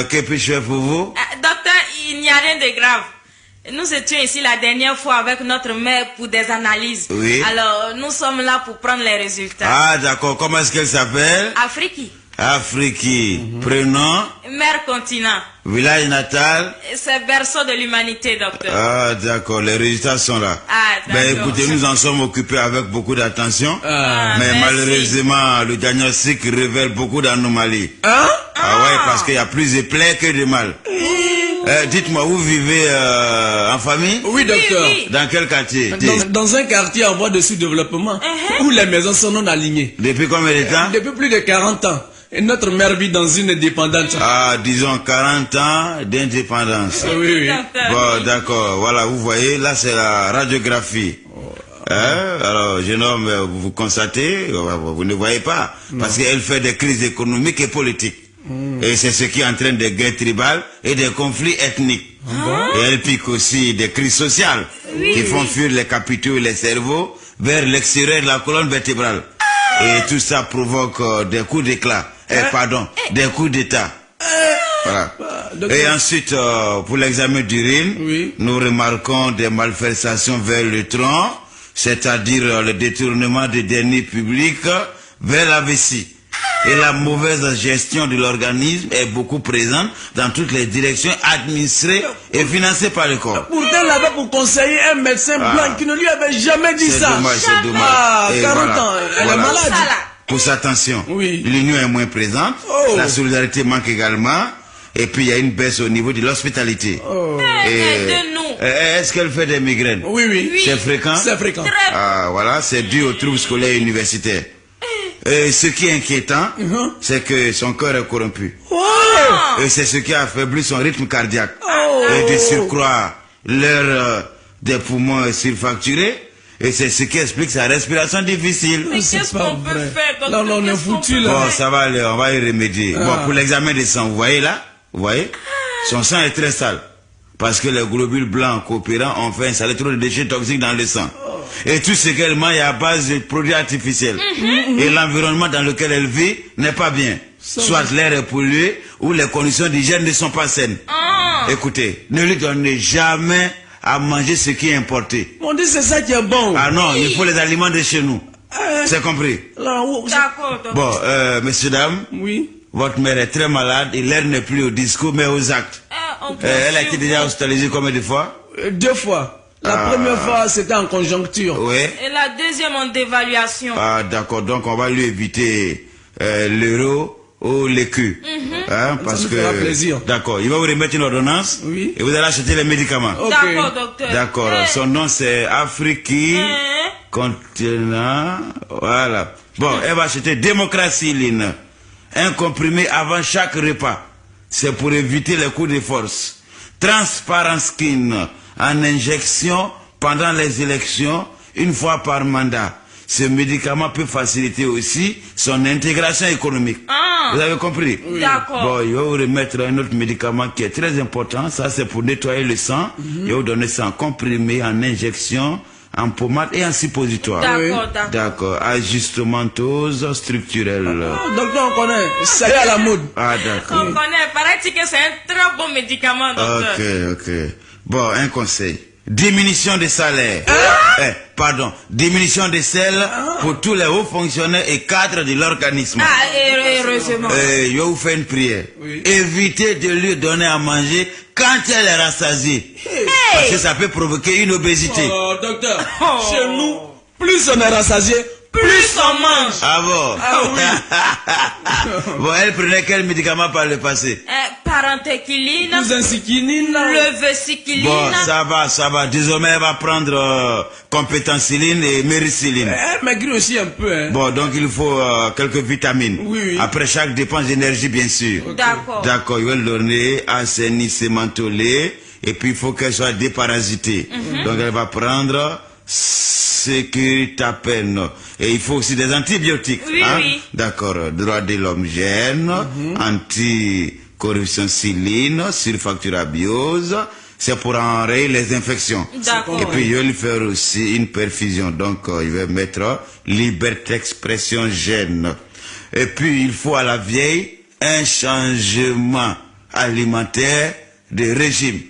Que puis-je faire pour vous? Docteur, il n'y a rien de grave. Nous étions ici la dernière fois avec notre mère pour des analyses. Oui. Alors, nous sommes là pour prendre les résultats. Ah, d'accord. Comment est-ce qu'elle s'appelle? Afrique. Afrique. Prénom? Mère continent. Village natal? C'est berceau de l'humanité, docteur. Ah, d'accord. Les résultats sont là. Ah, d'accord. Ben, écoutez, nous en sommes occupés avec beaucoup d'attention. Ah, mais merci. malheureusement, le diagnostic révèle beaucoup d'anomalies. Hein? Ah ouais, parce qu'il y a plus de plaies que de mal. Dites-moi, vous vivez en famille? Oui, docteur. Oui, oui. Dans quel quartier? Dans un quartier en voie de sous-développement, où les maisons sont non alignées. Depuis combien de temps? Depuis plus de 40 ans. Et notre mère vit dans une dépendance. Ah, disons 40 ans d'indépendance. Oui, oui. Docteur. Bon, d'accord. Voilà, vous voyez, là, c'est la radiographie. Alors, jeune homme, vous constatez, vous ne voyez pas. Parce qu'elle fait des crises économiques et politiques. Et c'est ce qui entraîne des guerres tribales et des conflits ethniques. Et elle pique aussi des crises sociales qui font fuir les capitaux et les cerveaux vers l'extérieur de la colonne vertébrale. Et tout ça provoque des coups d'éclat. Des coups d'état. Voilà. Et ensuite, pour l'examen d'urine, nous remarquons des malversations vers le tronc, c'est-à-dire le détournement des deniers publics vers la vessie. Et la mauvaise gestion de l'organisme est beaucoup présente dans toutes les directions administrées et financées par le corps. Pourtant, elle avait pour conseiller un médecin blanc qui ne lui avait jamais dit ça. C'est dommage. Ah, Et 40 voilà. ans, elle est malade. Pousse attention. Oui. L'union est moins présente. La solidarité manque également. Et puis il y a une baisse au niveau de l'hospitalité. Est-ce qu'elle fait des migraines? Oui, oui. C'est fréquent? C'est fréquent. Ah, voilà, c'est dû aux troubles scolaires et universitaires. Et ce qui est inquiétant, c'est que son cœur est corrompu. Et c'est ce qui a affaibli son rythme cardiaque. Et de surcroît, l'air des poumons est surfacturé. Et c'est ce qui explique sa respiration difficile. Mais qu'est-ce qu'on peut faire, docteur? Non, on est foutu là. Bon, ça va aller, on va y remédier. Bon, pour l'examen des sangs, vous voyez là? Vous voyez? Son sang est très sale. Parce que les globules blancs coopérants ont fait installer trop de déchets toxiques dans le sang. Et tout ce qu'elle mange est à base de produits artificiels. Et l'environnement dans lequel elle vit n'est pas bien. Soit l'air est pollué ou les conditions d'hygiène ne sont pas saines. Écoutez, ne lui donnez jamais à manger ce qui est importé. On dit c'est ça qui est bon. Ah non, il faut les aliments de chez nous. C'est compris? D'accord, docteur. Bon, messieurs, dames. Oui. Votre mère est très malade et l'air n'est plus au discours mais aux actes. Elle a été déjà hospitalisée combien de fois? 2 fois. La première fois, c'était en conjoncture. Oui. Et la deuxième en dévaluation. Ah, d'accord. Donc, on va lui éviter l'euro ou l'écu. Parce ça nous que. fera plaisir. D'accord. Il va vous remettre une ordonnance. Oui. Et vous allez acheter les médicaments. Ok. D'accord, docteur. D'accord. Son nom, c'est Afrique Continent. Voilà. Bon, elle va acheter Démocratie-Line. Un comprimé avant chaque repas. C'est pour éviter les coups de force. Transparence Skin en injection pendant les élections, une fois par mandat. Ce médicament peut faciliter aussi son intégration économique. Vous avez compris? Oui. D'accord. Bon, il va vous remettre un autre médicament qui est très important. Ça, c'est pour nettoyer le sang. Il va vous donner ça en comprimé, en injection, en pommade et en suppositoire. D'accord, d'accord. D'accord. Ajustementose structurelle. Docteur, on connaît. Ça y est à la mode. Ah, d'accord. On connaît. Paraît-il que c'est un très bon médicament, docteur. Ok. Bon, un conseil. Diminution des salaires. Diminution des selles pour tous les hauts fonctionnaires et cadres de l'organisme. Heureusement. Je vais vous faire une prière. Évitez de lui donner à manger quand elle est rassasiée. Parce que ça peut provoquer une obésité. Oh, docteur, chez nous, plus on est rassasié, plus on mange. Ah bon? Ah oui. Bon, elle prenait quel médicament par le passé? Parentéquiline. Plusensiquinine. Leveciquiline. Bon, ça va. Désormais, elle va prendre compétenciline et mériciline. Elle maigrit aussi un peu, hein. Bon, donc il faut quelques vitamines. Oui. Après chaque dépense d'énergie, bien sûr. Okay. D'accord. D'accord, il va le donner assainissement lait. Et puis, il faut qu'elle soit déparasitée. Donc, elle va prendre sécuritapen. Et il faut aussi des antibiotiques. Oui. D'accord. Droit de l'homme gène, anticorruption siline, sulfacturabiose. C'est pour enrayer les infections. D'accord. Et puis, il va lui faire aussi une perfusion. Donc, il va mettre liberté d'expression gène. Et puis, il faut à la vieille un changement alimentaire de régime.